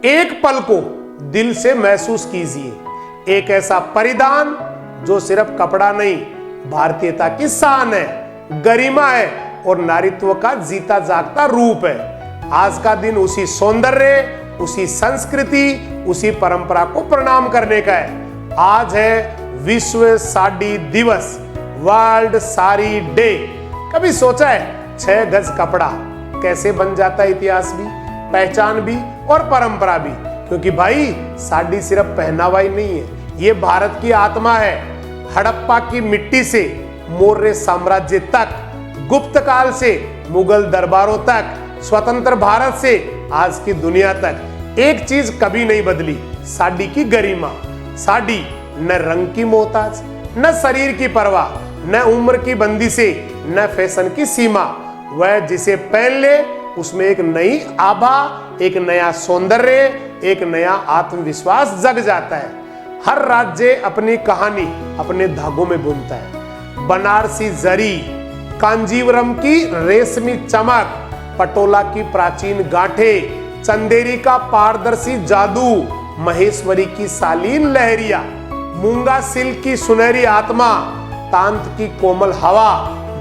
एक पल को दिल से महसूस कीजिए, एक ऐसा परिधान जो सिर्फ कपड़ा नहीं, भारतीयता की शान है, गरिमा है और नारीत्व का जीता जागता रूप है। आज का दिन उसी सौंदर्य, उसी संस्कृति, उसी परंपरा को प्रणाम करने का है। आज है विश्व साड़ी दिवस, वर्ल्ड साड़ी डे। कभी सोचा है 6 गज कपड़ा कैसे बन जाता है इतिहास भी, पहचान भी और परंपरा भी? क्योंकि भाई साड़ी सिर्फ पहनावा ही नहीं है, ये भारत की आत्मा है। हड़प्पा की मिट्टी से मौर्य साम्राज्य तक, गुप्त काल से मुगल दरबारों तक, स्वतंत्र भारत से आज की दुनिया तक एक चीज कभी नहीं बदली, साड़ी की गरिमा। साड़ी न रंग की मोहताज, न शरीर की परवाह, न उम्र की बंदी से, न फैशन की सीमा। वह जिसे पहन ले उसमें एक नई आभा, एक नया सौंदर्य, एक नया आत्मविश्वास जग जाता है। हर राज्य अपनी कहानी अपने धागों में बुनता है। बनारसी जरी, कांजीवरम की रेशमी चमक, पटोला की प्राचीन गांठें, चंदेरी का पारदर्शी जादू, महेश्वरी की शालीन लहरिया, मूंगा सिल्क की सुनहरी आत्मा, तांत की कोमल हवा,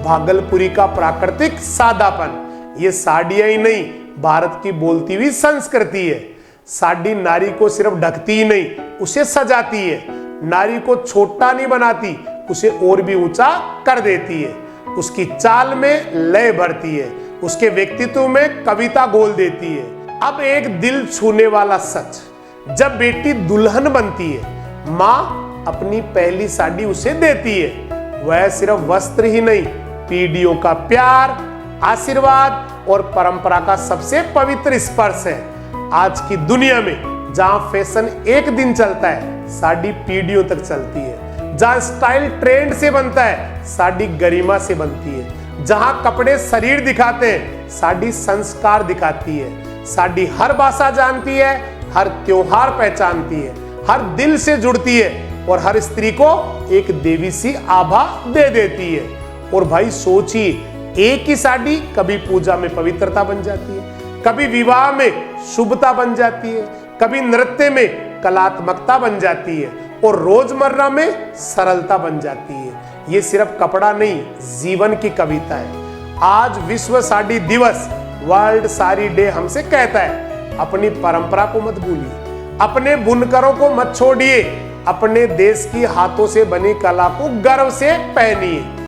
भागलपुरी का प्राकृतिक सादापन। ये साड़ियां ही नहीं, भारत की बोलती हुई संस्कृति है। साड़ी नारी को सिर्फ ढकती ही नहीं, उसे सजाती है। नारी को छोटा नहीं बनाती, उसे और भी ऊंचा कर देती है। उसकी चाल में लय भरती है, उसके व्यक्तित्व में कविता घोल देती है। अब एक दिल छूने वाला सच, जब बेटी दुल्हन बनती है, माँ अपनी पहली साड़ी उसे देती है। वह सिर्फ वस्त्र ही नहीं, पीढ़ियों का प्यार, आशीर्वाद और परंपरा का सबसे पवित्र स्पर्श है। आज की दुनिया में जहां फैशन एक दिन चलता है, साड़ी पीढ़ियों तक चलती है। जहां स्टाइल ट्रेंड से बनता है, साड़ी गरिमा से बनती है। जहां कपड़े शरीर दिखाते हैं, साड़ी संस्कार दिखाती है। साड़ी हर भाषा जानती है, हर त्योहार पहचानती है, हर दिल से जुड़ती है और हर स्त्री को एक देवी सी आभा दे देती है। और भाई सोचिए, एक ही साड़ी कभी पूजा में पवित्रता बन जाती है, कभी विवाह में शुभता बन जाती है, कभी नृत्य में कलात्मकता बन जाती है और रोजमर्रा में सरलता बन जाती है। ये सिर्फ कपड़ा नहीं, जीवन की कविता है। आज विश्व साड़ी दिवस, वर्ल्ड साड़ी डे हमसे कहता है, अपनी परंपरा को मत भूलिए, अपने बुनकरों को मत छोड़िए, अपने देश की हाथों से बनी कला को गर्व से पहनिए।